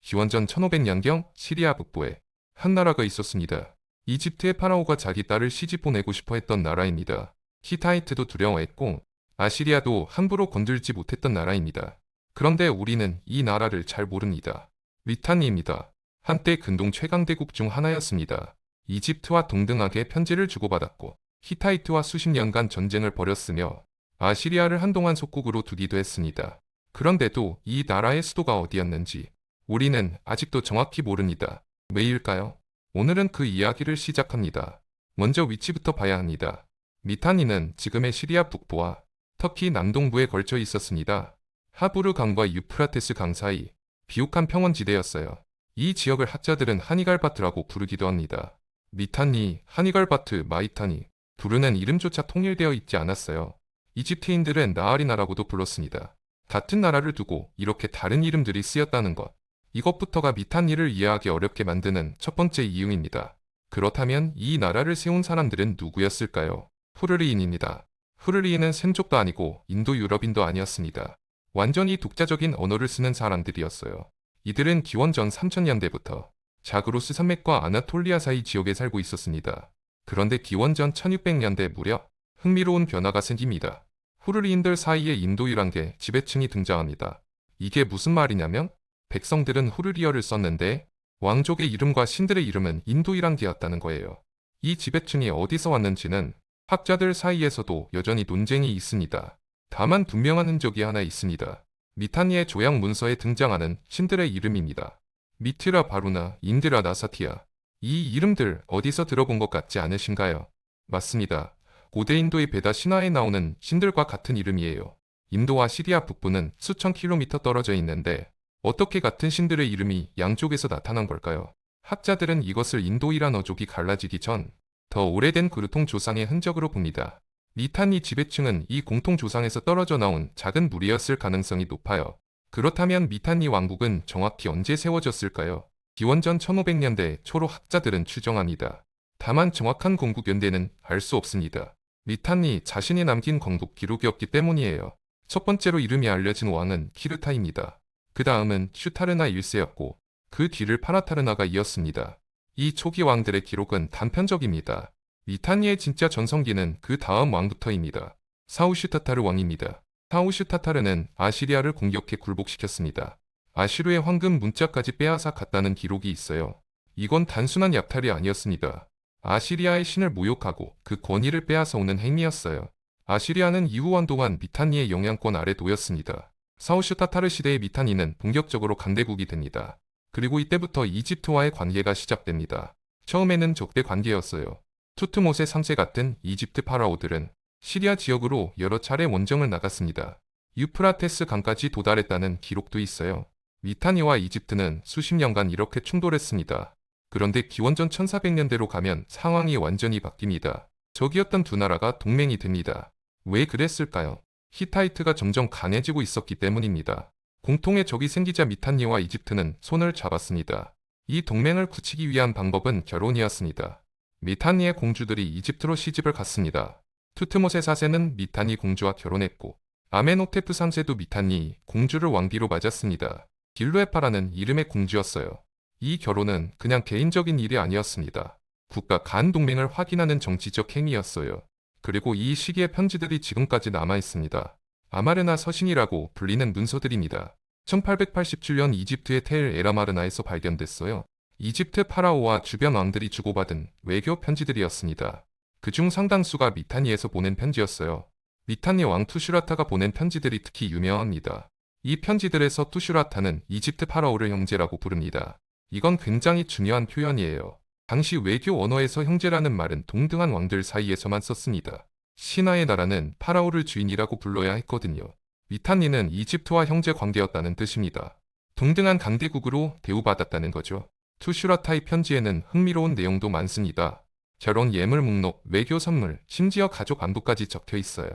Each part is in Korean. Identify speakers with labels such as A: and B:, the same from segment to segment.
A: 기원전 1500년경 시리아 북부에 한 나라가 있었습니다. 이집트의 파라오가 자기 딸을 시집 보내고 싶어 했던 나라입니다. 히타이트도 두려워했고 아시리아도 함부로 건들지 못했던 나라입니다. 그런데 우리는 이 나라를 잘 모릅니다. 미탄니입니다. 한때 근동 최강대국 중 하나였습니다. 이집트와 동등하게 편지를 주고받았고 히타이트와 수십 년간 전쟁을 벌였으며 아시리아를 한동안 속국으로 두기도 했습니다. 그런데도 이 나라의 수도가 어디였는지 우리는 아직도 정확히 모릅니다. 왜일까요? 오늘은 그 이야기를 시작합니다. 먼저 위치부터 봐야 합니다. 미탄니는 지금의 시리아 북부와 터키 남동부에 걸쳐 있었습니다. 하부르 강과 유프라테스 강 사이 비옥한 평원지대였어요. 이 지역을 학자들은 하니갈바트라고 부르기도 합니다. 미탄니, 하니갈바트, 마이타니 부르는 이름조차 통일되어 있지 않았어요. 이집트인들은 나아리나라고도 불렀습니다. 같은 나라를 두고 이렇게 다른 이름들이 쓰였다는 것. 이것부터가 미탄니를 이해하기 어렵게 만드는 첫 번째 이유입니다. 그렇다면 이 나라를 세운 사람들은 누구였을까요? 후르리인입니다. 후르리인은 셈족도 아니고 인도 유럽인도 아니었습니다. 완전히 독자적인 언어를 쓰는 사람들이었어요. 이들은 기원전 3000년대부터 자그로스 산맥과 아나톨리아 사이 지역에 살고 있었습니다. 그런데 기원전 1600년대 무렵 흥미로운 변화가 생깁니다. 후르리인들 사이에 인도유랑계 지배층이 등장합니다. 이게 무슨 말이냐면 백성들은 후르리어를 썼는데 왕족의 이름과 신들의 이름은 인도이란계였다는 거예요. 이 지배층이 어디서 왔는지는 학자들 사이에서도 여전히 논쟁이 있습니다. 다만 분명한 흔적이 하나 있습니다. 미탄니의 조약 문서에 등장하는 신들의 이름입니다. 미트라 바루나 인드라 나사티아. 이 이름들 어디서 들어본 것 같지 않으신가요? 맞습니다. 고대 인도의 베다 신화에 나오는 신들과 같은 이름이에요. 인도와 시리아 북부는 수천 킬로미터 떨어져 있는데 어떻게 같은 신들의 이름이 양쪽에서 나타난 걸까요? 학자들은 이것을 인도이란 어족이 갈라지기 전 더 오래된 그루통 조상의 흔적으로 봅니다. 미탄니 지배층은 이 공통 조상에서 떨어져 나온 작은 무리였을 가능성이 높아요. 그렇다면 미탄니 왕국은 정확히 언제 세워졌을까요? 기원전 1500년대 초로 학자들은 추정합니다. 다만 정확한 건국 연대는 알 수 없습니다. 미탄니 자신이 남긴 건국 기록이었기 때문이에요. 첫 번째로 이름이 알려진 왕은 키르타입니다. 그 다음은 슈타르나 1세였고 그 뒤를 파나타르나가 이었습니다. 이 초기 왕들의 기록은 단편적입니다. 미탄니의 진짜 전성기는 그 다음 왕부터입니다. 사우슈타타르 왕입니다. 사우슈타타르는 아시리아를 공격해 굴복시켰습니다. 아시르의 황금 문자까지 빼앗아 갔다는 기록이 있어요. 이건 단순한 약탈이 아니었습니다. 아시리아의 신을 모욕하고 그 권위를 빼앗아 오는 행위였어요. 아시리아는 이후 한동안 미탄니의 영향권 아래 놓였습니다. 사우슈타타르 시대의 미탄니는 본격적으로 강대국이 됩니다. 그리고 이때부터 이집트와의 관계가 시작됩니다. 처음에는 적대 관계였어요. 투트모세 3세 같은 이집트 파라오들은 시리아 지역으로 여러 차례 원정을 나갔습니다. 유프라테스 강까지 도달했다는 기록도 있어요. 미탄니와 이집트는 수십 년간 이렇게 충돌했습니다. 그런데 기원전 1400년대로 가면 상황이 완전히 바뀝니다. 적이었던 두 나라가 동맹이 됩니다. 왜 그랬을까요? 히타이트가 점점 강해지고 있었기 때문입니다. 공통의 적이 생기자 미탄니와 이집트는 손을 잡았습니다. 이 동맹을 굳히기 위한 방법은 결혼이었습니다. 미탄니의 공주들이 이집트로 시집을 갔습니다. 투트모세 4세는 미탄니 공주와 결혼했고 아멘호테프 3세도 미탄니 공주를 왕비로 맞았습니다. 딜루에파라는 이름의 공주였어요. 이 결혼은 그냥 개인적인 일이 아니었습니다. 국가 간 동맹을 확인하는 정치적 행위였어요. 그리고 이 시기의 편지들이 지금까지 남아있습니다. 아마르나 서신이라고 불리는 문서들입니다. 1887년 이집트의 텔 에라마르나에서 발견됐어요. 이집트 파라오와 주변 왕들이 주고받은 외교 편지들이었습니다. 그중 상당수가 미탄니에서 보낸 편지였어요. 미탄니 왕 투슈라타가 보낸 편지들이 특히 유명합니다. 이 편지들에서 투슈라타는 이집트 파라오를 형제라고 부릅니다. 이건 굉장히 중요한 표현이에요. 당시 외교 언어에서 형제라는 말은 동등한 왕들 사이에서만 썼습니다. 신화의 나라는 파라오를 주인이라고 불러야 했거든요. 미탄니는 이집트와 형제 관계였다는 뜻입니다. 동등한 강대국으로 대우받았다는 거죠. 투슈라타의 편지에는 흥미로운 내용도 많습니다. 결혼 예물 목록, 외교 선물, 심지어 가족 안부까지 적혀 있어요.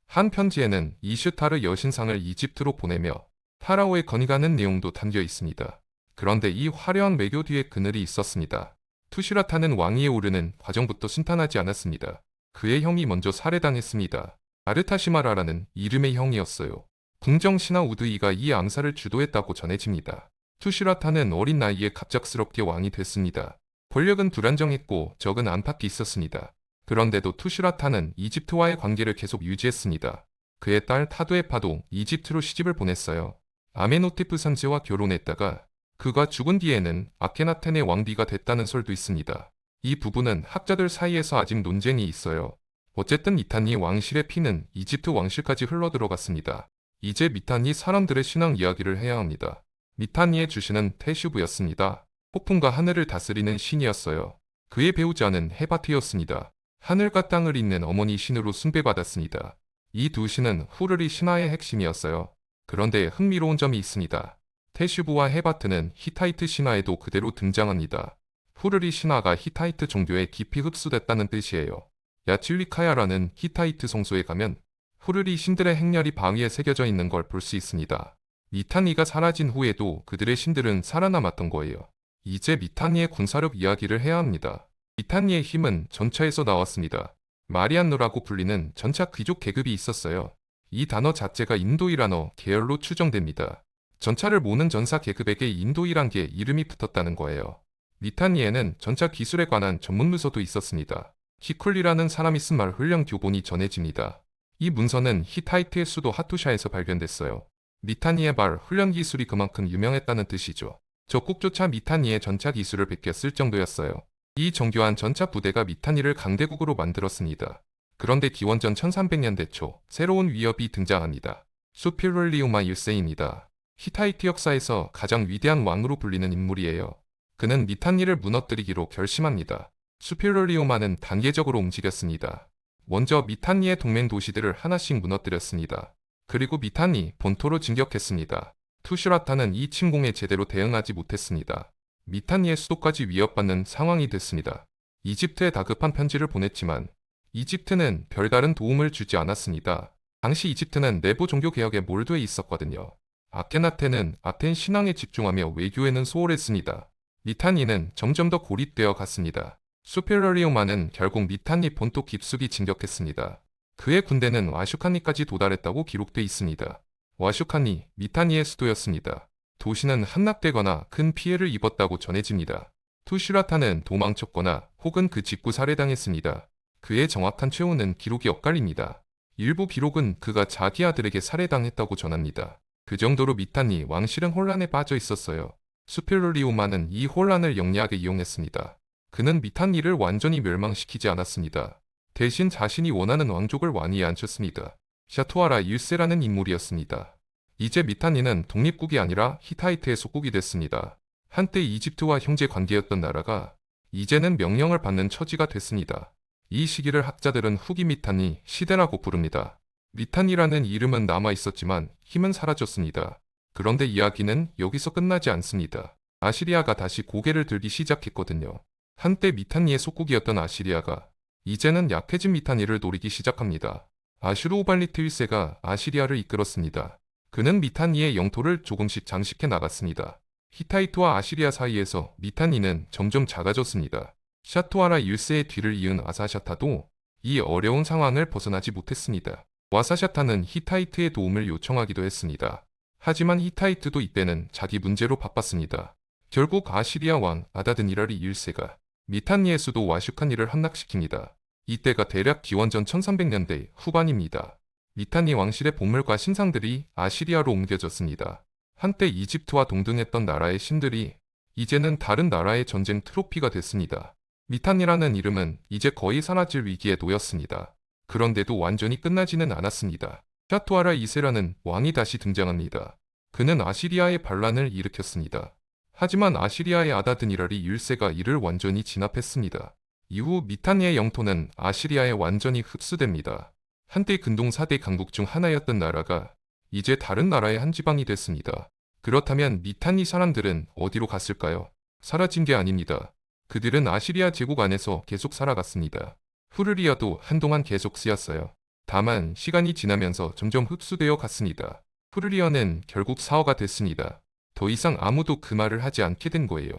A: 한 편지에는 이슈타르 여신상을 이집트로 보내며 파라오에 건의가는 내용도 담겨 있습니다. 그런데 이 화려한 외교 뒤에 그늘이 있었습니다. 투슈라타는 왕위에 오르는 과정부터 순탄하지 않았습니다. 그의 형이 먼저 살해당했습니다. 아르타시마라라는 이름의 형이었어요. 궁정 신하 우드이가 이 암살을 주도했다고 전해집니다. 투슈라타는 어린 나이에 갑작스럽게 왕이 됐습니다. 권력은 불안정했고 적은 안팎이 있었습니다. 그런데도 투슈라타는 이집트와의 관계를 계속 유지했습니다. 그의 딸 타두에파도 이집트로 시집을 보냈어요. 아메노테프 3세와 결혼했다가 그가 죽은 뒤에는 아케나텐의 왕비가 됐다는 설도 있습니다. 이 부분은 학자들 사이에서 아직 논쟁이 있어요. 어쨌든 미탄니 왕실의 피는 이집트 왕실까지 흘러들어갔습니다. 이제 미탄니 사람들의 신앙 이야기를 해야 합니다. 미탄니의 주신은 테슈브였습니다. 폭풍과 하늘을 다스리는 신이었어요. 그의 배우자는 헤바트였습니다. 하늘과 땅을 잇는 어머니 신으로 숭배받았습니다. 이 두 신은 후르리 신화의 핵심이었어요. 그런데 흥미로운 점이 있습니다. 테슈브와 헤바트는 히타이트 신화에도 그대로 등장합니다. 후르리 신화가 히타이트 종교에 깊이 흡수됐다는 뜻이에요. 야칠리카야라는 히타이트 성소에 가면 후르리 신들의 행렬이 바위에 새겨져 있는 걸 볼 수 있습니다. 미탄니가 사라진 후에도 그들의 신들은 살아남았던 거예요. 이제 미탄니의 군사력 이야기를 해야 합니다. 미탄니의 힘은 전차에서 나왔습니다. 마리안노라고 불리는 전차 귀족 계급이 있었어요. 이 단어 자체가 인도이란어 계열로 추정됩니다. 전차를 모는 전사 계급에게 인도이란 게 이름이 붙었다는 거예요. 미탄니에는 전차 기술에 관한 전문 문서도 있었습니다. 히쿨리라는 사람이 쓴 말 훈련 교본이 전해집니다. 이 문서는 히타이트의 수도 하투샤에서 발견됐어요. 미탄니의 말 훈련 기술이 그만큼 유명했다는 뜻이죠. 적국조차 미탄니의 전차 기술을 베꼈을 정도였어요. 이 정교한 전차 부대가 미탄니를 강대국으로 만들었습니다. 그런데 기원전 1300년대 초 새로운 위협이 등장합니다. 수필롤리우마 1세입니다. 히타이트 역사에서 가장 위대한 왕으로 불리는 인물이에요. 그는 미탄니를 무너뜨리기로 결심합니다. 수필롤리우마는 단계적으로 움직였습니다. 먼저 미탄니의 동맹 도시들을 하나씩 무너뜨렸습니다. 그리고 미탄니 본토로 진격했습니다. 투슈라타는 이 침공에 제대로 대응하지 못했습니다. 미탄니의 수도까지 위협받는 상황이 됐습니다. 이집트에 다급한 편지를 보냈지만 이집트는 별다른 도움을 주지 않았습니다. 당시 이집트는 내부 종교 개혁에 몰두해 있었거든요. 아케나텐은 아텐 신앙에 집중하며 외교에는 소홀했습니다. 미탄니는 점점 더 고립되어 갔습니다. 수필러리오마는 결국 미탄니 본토 깊숙이 진격했습니다. 그의 군대는 와슈칸니까지 도달했다고 기록돼 있습니다. 와슈칸니, 미탄니의 수도였습니다. 도시는 함락되거나 큰 피해를 입었다고 전해집니다. 투슈라타는 도망쳤거나 혹은 그 직후 살해당했습니다. 그의 정확한 최후는 기록이 엇갈립니다. 일부 기록은 그가 자기 아들에게 살해당했다고 전합니다. 그 정도로 미탄니 왕실은 혼란에 빠져 있었어요. 수필롤리오마는 이 혼란을 영리하게 이용했습니다. 그는 미탄니를 완전히 멸망시키지 않았습니다. 대신 자신이 원하는 왕족을 완위에 앉혔습니다. 샤투아라 1세라는 인물이었습니다. 이제 미탄니는 독립국이 아니라 히타이트의 속국이 됐습니다. 한때 이집트와 형제 관계였던 나라가 이제는 명령을 받는 처지가 됐습니다. 이 시기를 학자들은 후기 미탄니 시대라고 부릅니다. 미탄니라는 이름은 남아있었지만 힘은 사라졌습니다. 그런데 이야기는 여기서 끝나지 않습니다. 아시리아가 다시 고개를 들기 시작했거든요. 한때 미탄니의 속국이었던 아시리아가 이제는 약해진 미탄니를 노리기 시작합니다. 아슈르오발리트 1세가 아시리아를 이끌었습니다. 그는 미탄니의 영토를 조금씩 장식해 나갔습니다. 히타이트와 아시리아 사이에서 미탄니는 점점 작아졌습니다. 샤투아라 1세의 뒤를 이은 아사샤타도 이 어려운 상황을 벗어나지 못했습니다. 와사샤타는 히타이트의 도움을 요청하기도 했습니다. 하지만 히타이트도 이때는 자기 문제로 바빴습니다. 결국 아시리아 왕 아다드니라리 1세가 미탄니의 수도 와슈칸니를 함락시킵니다. 이때가 대략 기원전 1300년대 후반입니다. 미탄니 왕실의 보물과 신상들이 아시리아로 옮겨졌습니다. 한때 이집트와 동등했던 나라의 신들이 이제는 다른 나라의 전쟁 트로피가 됐습니다. 미탄니라는 이름은 이제 거의 사라질 위기에 놓였습니다. 그런데도 완전히 끝나지는 않았습니다. 샤투아라 2세라는 왕이 다시 등장합니다. 그는 아시리아의 반란을 일으켰습니다. 하지만 아시리아의 아다드니라리 1세가 이를 완전히 진압했습니다. 이후 미탄니의 영토는 아시리아에 완전히 흡수됩니다. 한때 근동 4대 강국 중 하나였던 나라가 이제 다른 나라의 한 지방이 됐습니다. 그렇다면 미탄니 사람들은 어디로 갔을까요? 사라진 게 아닙니다. 그들은 아시리아 제국 안에서 계속 살아갔습니다. 후르리아도 한동안 계속 쓰였어요. 다만 시간이 지나면서 점점 흡수되어 갔습니다. 후르리아는 결국 사어가 됐습니다. 더 이상 아무도 그 말을 하지 않게 된 거예요.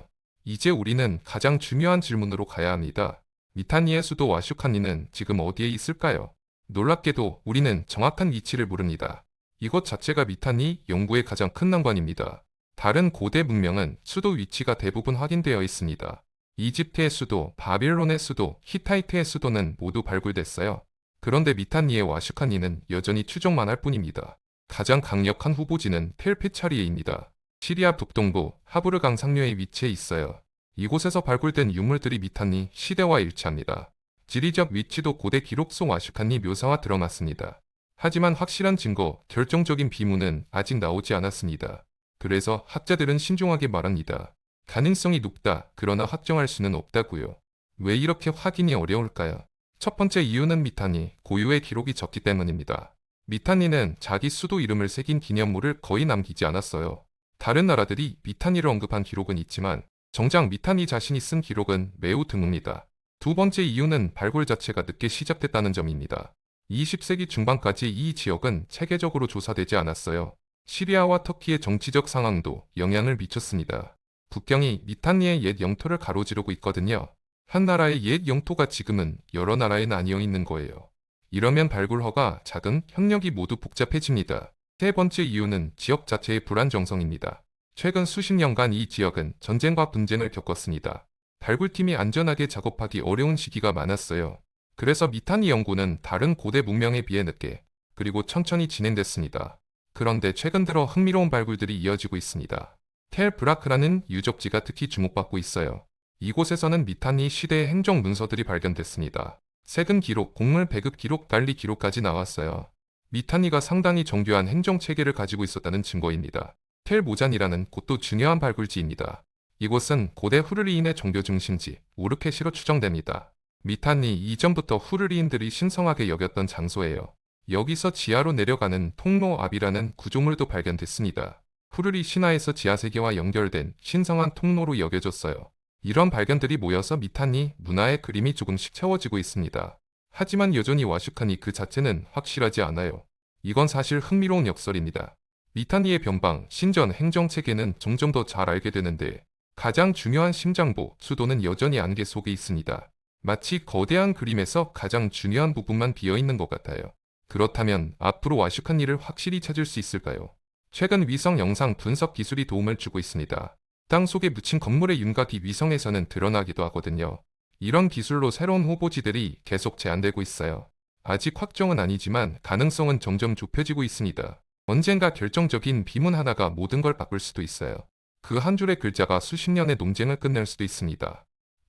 A: 이제 우리는 가장 중요한 질문으로 가야 합니다. 미탄니의 수도 와슈칸니는 지금 어디에 있을까요? 놀랍게도 우리는 정확한 위치를 모릅니다. 이것 자체가 미탄니 연구의 가장 큰 난관입니다. 다른 고대 문명은 수도 위치가 대부분 확인되어 있습니다. 이집트의 수도, 바빌론의 수도, 히타이트의 수도는 모두 발굴됐어요. 그런데 미탄니의 와슈칸니는 여전히 추정만 할 뿐입니다. 가장 강력한 후보지는 텔피차리에입니다. 시리아 북동부 하부르강 상류에 위치해 있어요. 이곳에서 발굴된 유물들이 미탄니 시대와 일치합니다. 지리적 위치도 고대 기록 속 와슈칸니 묘사와 드러났습니다. 하지만 확실한 증거, 결정적인 비문은 아직 나오지 않았습니다. 그래서 학자들은 신중하게 말합니다. 가능성이 높다, 그러나 확정할 수는 없다고요. 왜 이렇게 확인이 어려울까요? 첫 번째 이유는 미탄니 고유의 기록이 적기 때문입니다. 미탄니는 자기 수도 이름을 새긴 기념물을 거의 남기지 않았어요. 다른 나라들이 미탄니를 언급한 기록은 있지만 정작 미탄니 자신이 쓴 기록은 매우 드뭅니다. 두 번째 이유는 발굴 자체가 늦게 시작됐다는 점입니다. 20세기 중반까지 이 지역은 체계적으로 조사되지 않았어요. 시리아와 터키의 정치적 상황도 영향을 미쳤습니다. 북경이 미탄니의 옛 영토를 가로지르고 있거든요. 한 나라의 옛 영토가 지금은 여러 나라에 나뉘어 있는 거예요. 이러면 발굴허가 작은 협력이 모두 복잡해집니다. 세 번째 이유는 지역 자체의 불안정성입니다. 최근 수십 년간 이 지역은 전쟁과 분쟁을 겪었습니다. 발굴팀이 안전하게 작업하기 어려운 시기가 많았어요. 그래서 미탄니 연구는 다른 고대 문명에 비해 늦게 그리고 천천히 진행됐습니다. 그런데 최근 들어 흥미로운 발굴들이 이어지고 있습니다. 텔 브라크라는 유적지가 특히 주목받고 있어요. 이곳에서는 미탄니 시대의 행정 문서들이 발견됐습니다. 세금 기록, 곡물 배급 기록, 관리 기록까지 나왔어요. 미탄니가 상당히 정교한 행정 체계를 가지고 있었다는 증거입니다. 텔 모잔이라는 곳도 중요한 발굴지입니다. 이곳은 고대 후르리인의 종교 중심지 우르케시로 추정됩니다. 미탄니 이전부터 후르리인들이 신성하게 여겼던 장소예요. 여기서 지하로 내려가는 통로 압이라는 구조물도 발견됐습니다. 후르리 신화에서 지하 세계와 연결된 신성한 통로로 여겨졌어요. 이런 발견들이 모여서 미탄니 문화의 그림이 조금씩 채워지고 있습니다. 하지만 여전히 와슈칸니 그 자체는 확실하지 않아요. 이건 사실 흥미로운 역설입니다. 미탄니의 변방, 신전, 행정체계는 점점 더 잘 알게 되는데 가장 중요한 심장부, 수도는 여전히 안개 속에 있습니다. 마치 거대한 그림에서 가장 중요한 부분만 비어있는 것 같아요. 그렇다면 앞으로 와슈칸니를 확실히 찾을 수 있을까요? 최근 위성 영상 분석 기술이 도움을 주고 있습니다. 땅 속에 묻힌 건물의 윤곽이 위성에서는 드러나기도 하거든요. 이런 기술로 새로운 후보지들이 계속 제안되고 있어요. 아직 확정은 아니지만 가능성은 점점 좁혀지고 있습니다. 언젠가 결정적인 비문 하나가 모든 걸 바꿀 수도 있어요. 그 한 줄의 글자가 수십 년의 논쟁을 끝낼 수도 있습니다.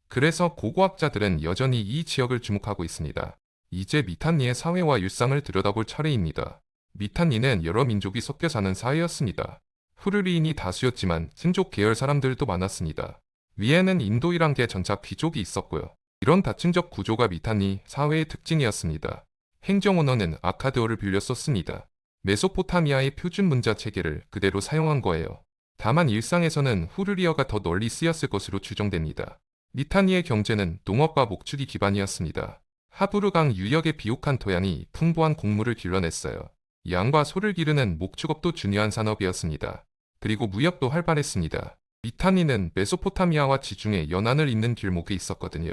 A: 그래서 고고학자들은 여전히 이 지역을 주목하고 있습니다. 이제 미탄니의 사회와 일상을 들여다볼 차례입니다. 미탄니는 여러 민족이 섞여 사는 사회였습니다. 후르리인이 다수였지만 신족 계열 사람들도 많았습니다. 위에는 인도이란계 전차 귀족이 있었고요. 이런 다층적 구조가 미탄니 사회의 특징이었습니다. 행정 언어는 아카드어를 빌려 썼습니다. 메소포타미아의 표준 문자 체계를 그대로 사용한 거예요. 다만 일상에서는 후르리어가 더 널리 쓰였을 것으로 추정됩니다. 미탄니의 경제는 농업과 목축이 기반이었습니다. 하부르강 유역의 비옥한 토양이 풍부한 곡물을 길러냈어요. 양과 소를 기르는 목축업도 중요한 산업이었습니다. 그리고 무역도 활발했습니다. 미탄니는 메소포타미아와 지중해 연안을 잇는 길목에 있었거든요.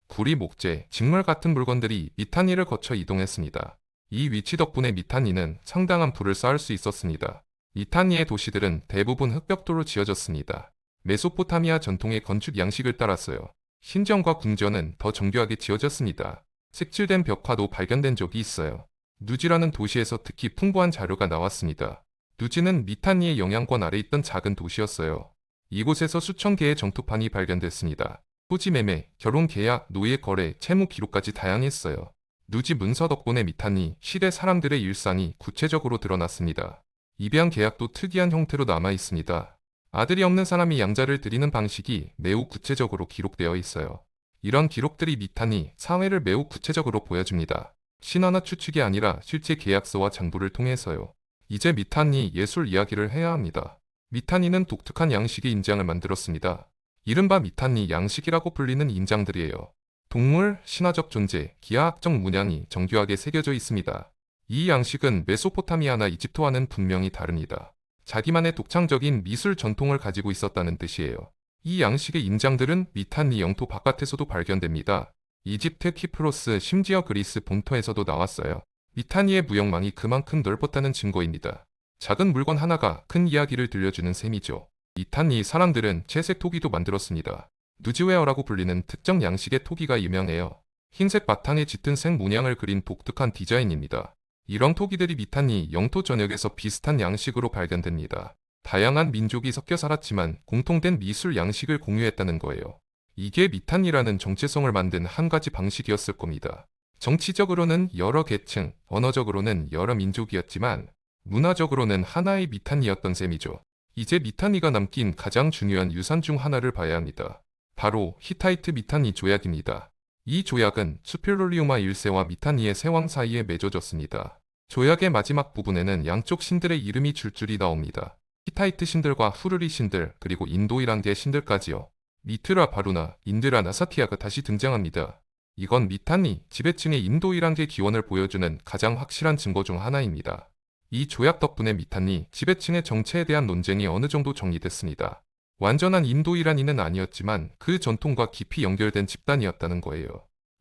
A: 구리, 목재, 직물 같은 물건들이 미탄니를 거쳐 이동했습니다. 이 위치 덕분에 미탄니는 상당한 부를 쌓을 수 있었습니다. 미탄니의 도시들은 대부분 흙벽돌로 지어졌습니다. 메소포타미아 전통의 건축 양식을 따랐어요. 신전과 궁전은 더 정교하게 지어졌습니다. 색칠된 벽화도 발견된 적이 있어요. 누지라는 도시에서 특히 풍부한 자료가 나왔습니다. 누지는 미탄니의 영향권 아래 있던 작은 도시였어요. 이곳에서 수천 개의 정토판이 발견됐습니다. 토지 매매, 결혼 계약, 노예 거래, 채무 기록까지 다양했어요. 누지 문서 덕분에 미탄니 시대 사람들의 일상이 구체적으로 드러났습니다. 입양 계약도 특이한 형태로 남아 있습니다. 아들이 없는 사람이 양자를 드리는 방식이 매우 구체적으로 기록되어 있어요. 이런 기록들이 미탄니 사회를 매우 구체적으로 보여줍니다. 신화나 추측이 아니라 실제 계약서와 장부를 통해서요. 이제 미탄니 예술 이야기를 해야 합니다. 미탄니는 독특한 양식의 인장을 만들었습니다. 이른바 미탄니 양식이라고 불리는 인장들이에요. 동물, 신화적 존재, 기하학적 문양이 정교하게 새겨져 있습니다. 이 양식은 메소포타미아나 이집트와는 분명히 다릅니다. 자기만의 독창적인 미술 전통을 가지고 있었다는 뜻이에요. 이 양식의 인장들은 미탄니 영토 바깥에서도 발견됩니다. 이집트, 키프로스, 심지어 그리스 본토에서도 나왔어요. 미탄니의 무역망이 그만큼 넓었다는 증거입니다. 작은 물건 하나가 큰 이야기를 들려주는 셈이죠. 미탄니 사람들은 채색 토기도 만들었습니다. 누즈웨어라고 불리는 특정 양식의 토기가 유명해요. 흰색 바탕에 짙은 색 문양을 그린 독특한 디자인입니다. 이런 토기들이 미탄니 영토 전역에서 비슷한 양식으로 발견됩니다. 다양한 민족이 섞여 살았지만 공통된 미술 양식을 공유했다는 거예요. 이게 미탄니라는 정체성을 만든 한 가지 방식이었을 겁니다. 정치적으로는 여러 계층, 언어적으로는 여러 민족이었지만 문화적으로는 하나의 미탄니였던 셈이죠. 이제 미탄니가 남긴 가장 중요한 유산 중 하나를 봐야 합니다. 바로 히타이트 미탄니 조약입니다. 이 조약은 수필롤리우마 1세와 미탄니의 세왕 사이에 맺어졌습니다. 조약의 마지막 부분에는 양쪽 신들의 이름이 줄줄이 나옵니다. 히타이트 신들과 후르리 신들, 그리고 인도이란계 신들까지요. 미트라 바루나, 인드라 나사티아가 다시 등장합니다. 이건 미탄니, 지배층의 인도이란계 기원을 보여주는 가장 확실한 증거 중 하나입니다. 이 조약 덕분에 미탄니, 지배층의 정체에 대한 논쟁이 어느 정도 정리됐습니다. 완전한 인도이란인은 아니었지만 그 전통과 깊이 연결된 집단이었다는 거예요.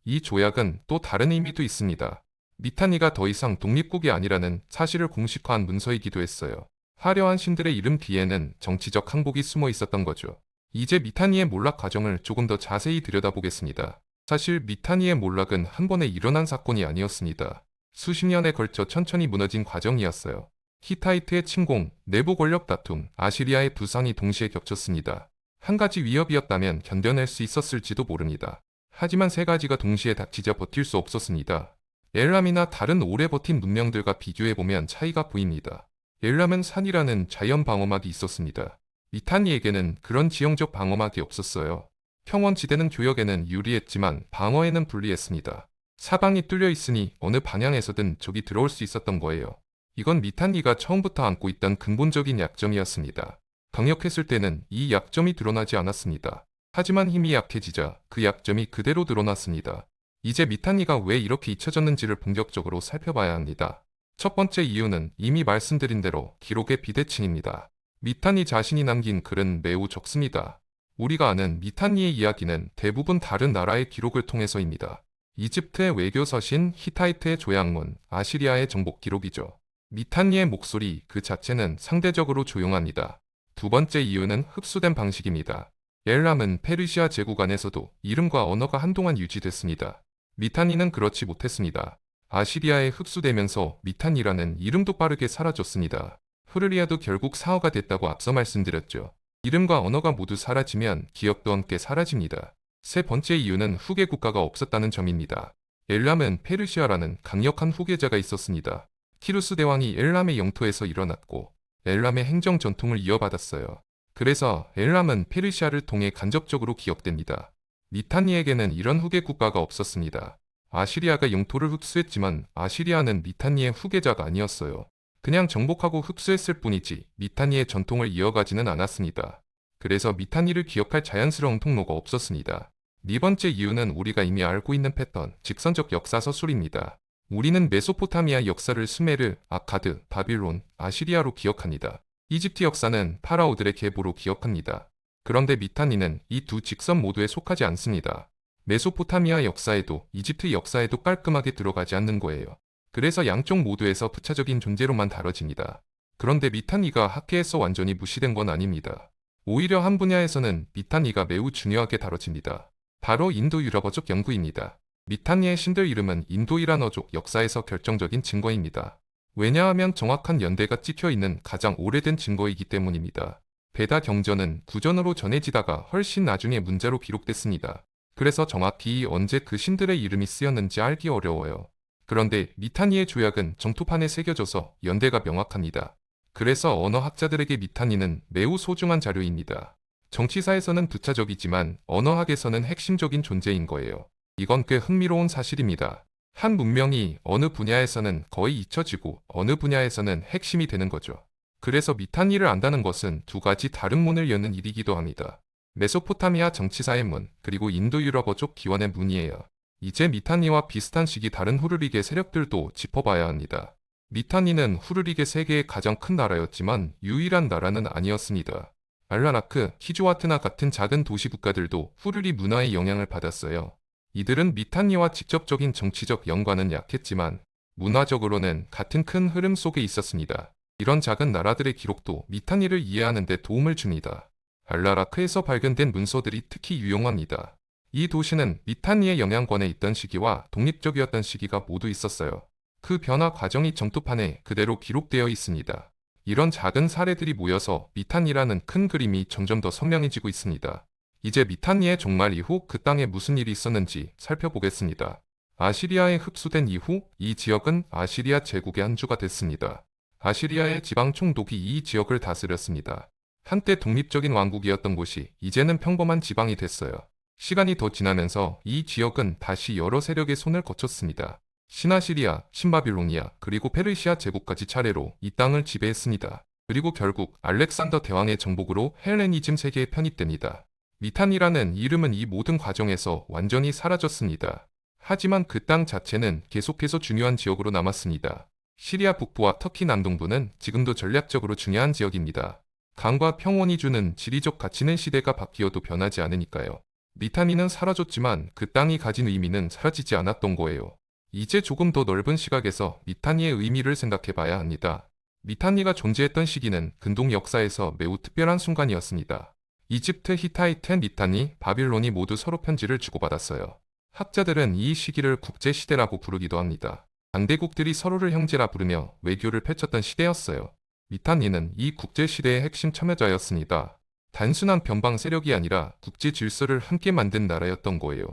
A: 이 조약은 또 다른 의미도 있습니다. 미탄니가 더 이상 독립국이 아니라는 사실을 공식화한 문서이기도 했어요. 화려한 신들의 이름 뒤에는 정치적 항복이 숨어 있었던 거죠. 이제 미탄니의 몰락 과정을 조금 더 자세히 들여다보겠습니다. 사실 미탄니의 몰락은 한 번에 일어난 사건이 아니었습니다. 수십 년에 걸쳐 천천히 무너진 과정이었어요. 히타이트의 침공, 내부 권력 다툼, 아시리아의 부상이 동시에 겹쳤습니다. 한 가지 위협이었다면 견뎌낼 수 있었을지도 모릅니다. 하지만 세 가지가 동시에 닥치자 버틸 수 없었습니다. 엘람이나 다른 오래 버틴 문명들과 비교해보면 차이가 보입니다. 엘람은 산이라는 자연 방어막이 있었습니다. 미탄니에게는 그런 지형적 방어막이 없었어요. 평원지대는 교역에는 유리했지만 방어에는 불리했습니다. 사방이 뚫려 있으니 어느 방향에서든 적이 들어올 수 있었던 거예요. 이건 미탄니가 처음부터 안고 있던 근본적인 약점이었습니다. 강력했을 때는 이 약점이 드러나지 않았습니다. 하지만 힘이 약해지자 그 약점이 그대로 드러났습니다. 이제 미탄니가 왜 이렇게 잊혀졌는지를 본격적으로 살펴봐야 합니다. 첫 번째 이유는 이미 말씀드린 대로 기록의 비대칭입니다. 미탄니 자신이 남긴 글은 매우 적습니다. 우리가 아는 미탄니의 이야기는 대부분 다른 나라의 기록을 통해서입니다. 이집트의 외교서신, 히타이트의 조약문, 아시리아의 정복 기록이죠. 미탄니의 목소리 그 자체는 상대적으로 조용합니다. 두 번째 이유는 흡수된 방식입니다. 엘람은 페르시아 제국 안에서도 이름과 언어가 한동안 유지됐습니다. 미탄니는 그렇지 못했습니다. 아시리아에 흡수되면서 미탄니라는 이름도 빠르게 사라졌습니다. 후르리아도 결국 사어가 됐다고 앞서 말씀드렸죠. 이름과 언어가 모두 사라지면 기억도 함께 사라집니다. 세 번째 이유는 후계 국가가 없었다는 점입니다. 엘람은 페르시아라는 강력한 후계자가 있었습니다. 키루스 대왕이 엘람의 영토에서 일어났고 엘람의 행정 전통을 이어받았어요. 그래서 엘람은 페르시아를 통해 간접적으로 기억됩니다. 미탄니에게는 이런 후계 국가가 없었습니다. 아시리아가 영토를 흡수했지만 아시리아는 미탄니의 후계자가 아니었어요. 그냥 정복하고 흡수했을 뿐이지 미탄니의 전통을 이어가지는 않았습니다. 그래서 미탄니를 기억할 자연스러운 통로가 없었습니다. 네 번째 이유는 우리가 이미 알고 있는 패턴, 직선적 역사 서술입니다. 우리는 메소포타미아 역사를 수메르, 아카드, 바빌론, 아시리아로 기억합니다. 이집트 역사는 파라오들의 계보로 기억합니다. 그런데 미탄니는 이 두 직선 모두에 속하지 않습니다. 메소포타미아 역사에도 이집트 역사에도 깔끔하게 들어가지 않는 거예요. 그래서 양쪽 모두에서 부차적인 존재로만 다뤄집니다. 그런데 미탄니가 학계에서 완전히 무시된 건 아닙니다. 오히려 한 분야에서는 미탄니가 매우 중요하게 다뤄집니다. 바로 인도 유럽어족 연구입니다. 미탄니의 신들 이름은 인도이란어족 역사에서 결정적인 증거입니다. 왜냐하면 정확한 연대가 찍혀있는 가장 오래된 증거이기 때문입니다. 베다 경전은 구전으로 전해지다가 훨씬 나중에 문자로 기록됐습니다. 그래서 정확히 언제 그 신들의 이름이 쓰였는지 알기 어려워요. 그런데 미탄니의 조약은 정토판에 새겨져서 연대가 명확합니다. 그래서 언어학자들에게 미탄니는 매우 소중한 자료입니다. 정치사에서는 부차적이지만 언어학에서는 핵심적인 존재인 거예요. 이건 꽤 흥미로운 사실입니다. 한 문명이 어느 분야에서는 거의 잊혀지고 어느 분야에서는 핵심이 되는 거죠. 그래서 미탄니를 안다는 것은 두 가지 다른 문을 여는 일이기도 합니다. 메소포타미아 정치사의 문, 그리고 인도 유럽어족 기원의 문이에요. 이제 미탄니와 비슷한 시기 다른 후르릭의 세력들도 짚어봐야 합니다. 미탄니는 후르릭의 세계의 가장 큰 나라였지만 유일한 나라는 아니었습니다. 알라나크, 키주와트나 같은 작은 도시 국가들도 후르리 문화의 영향을 받았어요. 이들은 미탄니와 직접적인 정치적 연관은 약했지만 문화적으로는 같은 큰 흐름 속에 있었습니다. 이런 작은 나라들의 기록도 미탄니를 이해하는 데 도움을 줍니다. 알라라크에서 발견된 문서들이 특히 유용합니다. 이 도시는 미탄니의 영향권에 있던 시기와 독립적이었던 시기가 모두 있었어요. 그 변화 과정이 점토판에 그대로 기록되어 있습니다. 이런 작은 사례들이 모여서 미탄니라는 큰 그림이 점점 더 선명해지고 있습니다. 이제 미탄니의 종말 이후 그 땅에 무슨 일이 있었는지 살펴보겠습니다. 아시리아에 흡수된 이후 이 지역은 아시리아 제국의 한 주가 됐습니다. 아시리아의 지방 총독이 이 지역을 다스렸습니다. 한때 독립적인 왕국이었던 곳이 이제는 평범한 지방이 됐어요. 시간이 더 지나면서 이 지역은 다시 여러 세력의 손을 거쳤습니다. 신아시리아, 신바빌로니아, 그리고 페르시아 제국까지 차례로 이 땅을 지배했습니다. 그리고 결국 알렉산더 대왕의 정복으로 헬레니즘 세계에 편입됩니다. 미탄이라는 이름은 이 모든 과정에서 완전히 사라졌습니다. 하지만 그 땅 자체는 계속해서 중요한 지역으로 남았습니다. 시리아 북부와 터키 남동부는 지금도 전략적으로 중요한 지역입니다. 강과 평온이 주는 지리적 가치는 시대가 바뀌어도 변하지 않으니까요. 미탄니는 사라졌지만 그 땅이 가진 의미는 사라지지 않았던 거예요. 이제 조금 더 넓은 시각에서 미탄니의 의미를 생각해 봐야 합니다. 미탄니가 존재했던 시기는 근동 역사에서 매우 특별한 순간이었습니다. 이집트, 히타이트, 미탄니, 바빌론이 모두 서로 편지를 주고받았어요. 학자들은 이 시기를 국제시대라고 부르기도 합니다. 강대국들이 서로를 형제라 부르며 외교를 펼쳤던 시대였어요. 미탄니는 이 국제시대의 핵심 참여자였습니다. 단순한 변방 세력이 아니라 국제 질서를 함께 만든 나라였던 거예요.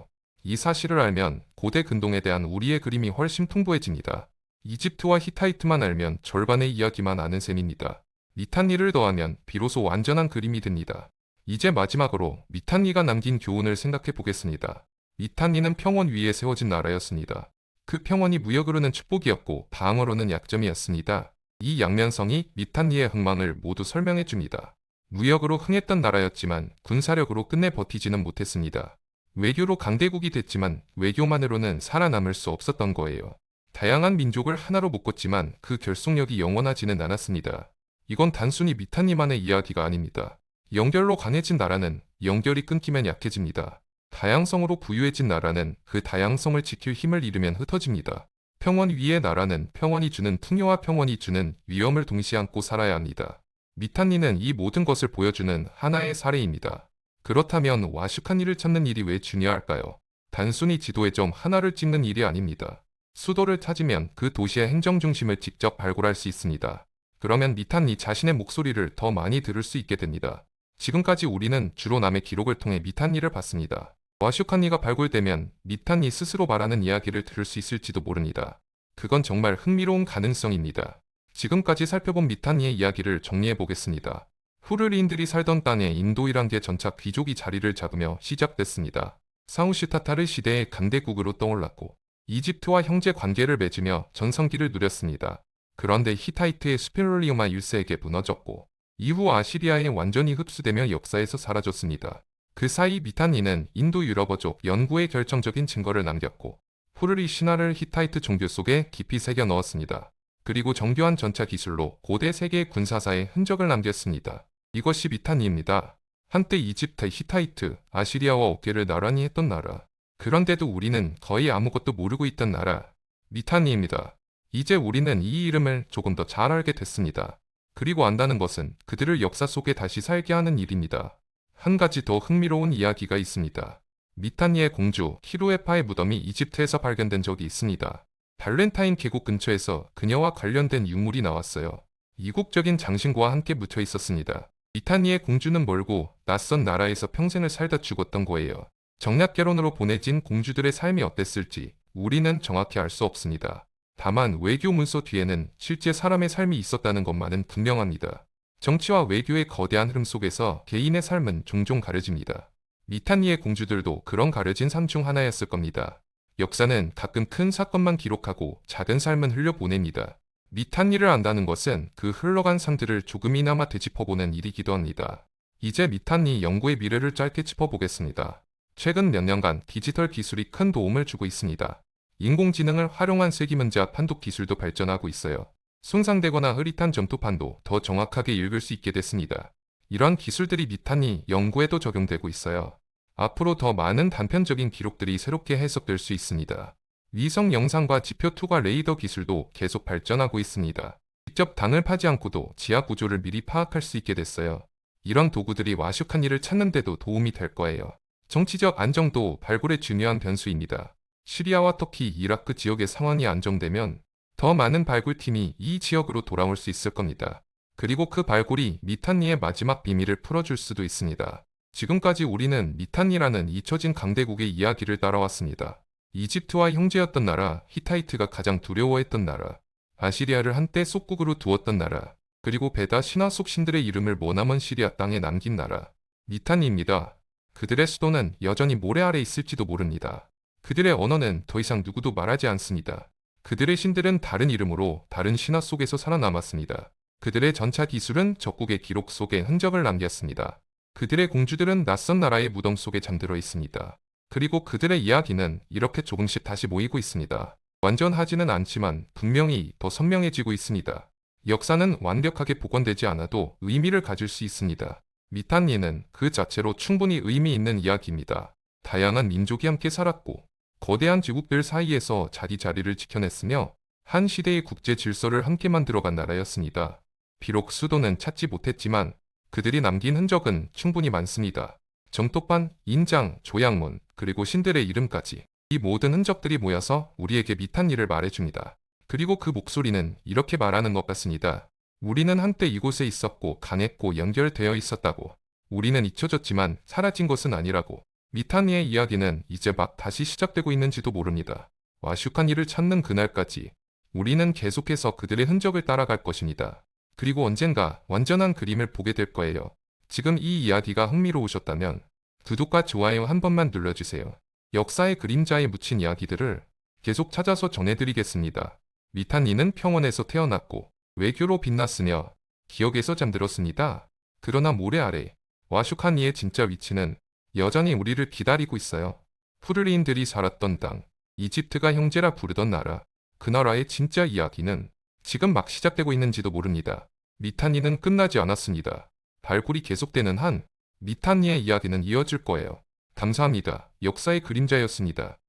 A: 이 사실을 알면 고대 근동에 대한 우리의 그림이 훨씬 풍부해집니다. 이집트와 히타이트만 알면 절반의 이야기만 아는 셈입니다. 미탄니를 더하면 비로소 완전한 그림이 됩니다. 이제 마지막으로 미탄니가 남긴 교훈을 생각해 보겠습니다. 미탄니는 평원 위에 세워진 나라였습니다. 그 평원이 무역으로는 축복이었고 방어로는 약점이었습니다. 이 양면성이 미탄니의 흥망을 모두 설명해 줍니다. 무역으로 흥했던 나라였지만 군사력으로 끝내 버티지는 못했습니다. 외교로 강대국이 됐지만 외교만으로는 살아남을 수 없었던 거예요. 다양한 민족을 하나로 묶었지만 그 결속력이 영원하지는 않았습니다. 이건 단순히 미탄니만의 이야기가 아닙니다. 연결로 강해진 나라는 연결이 끊기면 약해집니다. 다양성으로 부유해진 나라는 그 다양성을 지킬 힘을 잃으면 흩어집니다. 평원 위의 나라는 평원이 주는 풍요와 평원이 주는 위험을 동시에 안고 살아야 합니다. 미탄니는 이 모든 것을 보여주는 하나의 사례입니다. 그렇다면 와슈칸니를 찾는 일이 왜 중요할까요? 단순히 지도의 점 하나를 찍는 일이 아닙니다. 수도를 찾으면 그 도시의 행정 중심을 직접 발굴할 수 있습니다. 그러면 미탄니 자신의 목소리를 더 많이 들을 수 있게 됩니다. 지금까지 우리는 주로 남의 기록을 통해 미탄니를 봤습니다. 와슈칸니가 발굴되면 미탄니 스스로 말하는 이야기를 들을 수 있을지도 모릅니다. 그건 정말 흥미로운 가능성입니다. 지금까지 살펴본 미탄니의 이야기를 정리해 보겠습니다. 후르리인들이 살던 땅에 인도 1단계 전차 귀족이 자리를 잡으며 시작됐습니다. 사우슈타타르 시대의 강대국으로 떠올랐고 이집트와 형제 관계를 맺으며 전성기를 누렸습니다. 그런데 히타이트의 스페롤리오마 1세에게 무너졌고 이후 아시리아에 완전히 흡수되며 역사에서 사라졌습니다. 그 사이 미탄니는 인도 유럽어족 연구에 결정적인 증거를 남겼고 후르리 신화를 히타이트 종교 속에 깊이 새겨 넣었습니다. 그리고 정교한 전차 기술로 고대 세계의 군사사에 흔적을 남겼습니다. 이것이 미탄니입니다. 한때 이집트, 히타이트, 아시리아와 어깨를 나란히 했던 나라. 그런데도 우리는 거의 아무것도 모르고 있던 나라. 미탄니입니다. 이제 우리는 이 이름을 조금 더 잘 알게 됐습니다. 그리고 안다는 것은 그들을 역사 속에 다시 살게 하는 일입니다. 한 가지 더 흥미로운 이야기가 있습니다. 미탄니의 공주 히로에파의 무덤이 이집트에서 발견된 적이 있습니다. 발렌타인 계곡 근처에서 그녀와 관련된 유물이 나왔어요. 이국적인 장신구와 함께 묻혀 있었습니다. 미탄니의 공주는 멀고 낯선 나라에서 평생을 살다 죽었던 거예요. 정략결혼으로 보내진 공주들의 삶이 어땠을지 우리는 정확히 알 수 없습니다. 다만 외교 문서 뒤에는 실제 사람의 삶이 있었다는 것만은 분명합니다. 정치와 외교의 거대한 흐름 속에서 개인의 삶은 종종 가려집니다. 미탄니의 공주들도 그런 가려진 삶 중 하나였을 겁니다. 역사는 가끔 큰 사건만 기록하고 작은 삶은 흘려보냅니다. 미탄니를 안다는 것은 그 흘러간 삶들을 조금이나마 되짚어보는 일이기도 합니다. 이제 미탄니 연구의 미래를 짧게 짚어보겠습니다. 최근 몇 년간 디지털 기술이 큰 도움을 주고 있습니다. 인공지능을 활용한 세기문자 판독 기술도 발전하고 있어요. 손상되거나 흐릿한 점토판도 더 정확하게 읽을 수 있게 됐습니다. 이런 기술들이 미탄니 연구에도 적용되고 있어요. 앞으로 더 많은 단편적인 기록들이 새롭게 해석될 수 있습니다. 위성 영상과 지표 투과 레이더 기술도 계속 발전하고 있습니다. 직접 당을 파지 않고도 지하 구조를 미리 파악할 수 있게 됐어요. 이런 도구들이 와슈칸니를 찾는 데도 도움이 될 거예요. 정치적 안정도 발굴의 중요한 변수입니다. 시리아와 터키, 이라크 지역의 상황이 안정되면 더 많은 발굴팀이 이 지역으로 돌아올 수 있을 겁니다. 그리고 그 발굴이 미탄니의 마지막 비밀을 풀어줄 수도 있습니다. 지금까지 우리는 미탄니라는 잊혀진 강대국의 이야기를 따라왔습니다. 이집트와 형제였던 나라, 히타이트가 가장 두려워했던 나라, 아시리아를 한때 속국으로 두었던 나라, 그리고 베다 신화 속 신들의 이름을 머나먼 시리아 땅에 남긴 나라, 미탄니입니다. 그들의 수도는 여전히 모래 아래 있을지도 모릅니다. 그들의 언어는 더 이상 누구도 말하지 않습니다. 그들의 신들은 다른 이름으로 다른 신화 속에서 살아남았습니다. 그들의 전차 기술은 적국의 기록 속에 흔적을 남겼습니다. 그들의 공주들은 낯선 나라의 무덤 속에 잠들어 있습니다. 그리고 그들의 이야기는 이렇게 조금씩 다시 모이고 있습니다. 완전하지는 않지만 분명히 더 선명해지고 있습니다. 역사는 완벽하게 복원되지 않아도 의미를 가질 수 있습니다. 미탄니는 그 자체로 충분히 의미 있는 이야기입니다. 다양한 민족이 함께 살았고 거대한 제국들 사이에서 자리를 지켜냈으며 한 시대의 국제 질서를 함께 만들어간 나라였습니다. 비록 수도는 찾지 못했지만 그들이 남긴 흔적은 충분히 많습니다. 점토판, 인장, 조약문, 그리고 신들의 이름까지 이 모든 흔적들이 모여서 우리에게 미탄니를 말해줍니다. 그리고 그 목소리는 이렇게 말하는 것 같습니다. 우리는 한때 이곳에 있었고 강했고 연결되어 있었다고. 우리는 잊혀졌지만 사라진 것은 아니라고. 미탄니의 이야기는 이제 막 다시 시작되고 있는지도 모릅니다. 와슈칸니를 찾는 그날까지 우리는 계속해서 그들의 흔적을 따라갈 것입니다. 그리고 언젠가 완전한 그림을 보게 될 거예요. 지금 이 이야기가 흥미로우셨다면 구독과 좋아요 한 번만 눌러주세요. 역사의 그림자에 묻힌 이야기들을 계속 찾아서 전해드리겠습니다. 미탄니는 평원에서 태어났고 외교로 빛났으며 기억에서 잠들었습니다. 그러나 모래 아래 와슈칸니의 진짜 위치는 여전히 우리를 기다리고 있어요. 푸르리인들이 살았던 땅, 이집트가 형제라 부르던 나라, 그 나라의 진짜 이야기는 지금 막 시작되고 있는지도 모릅니다. 미탄니는 끝나지 않았습니다. 발굴이 계속되는 한 미탄니의 이야기는 이어질 거예요. 감사합니다. 역사의 그림자였습니다.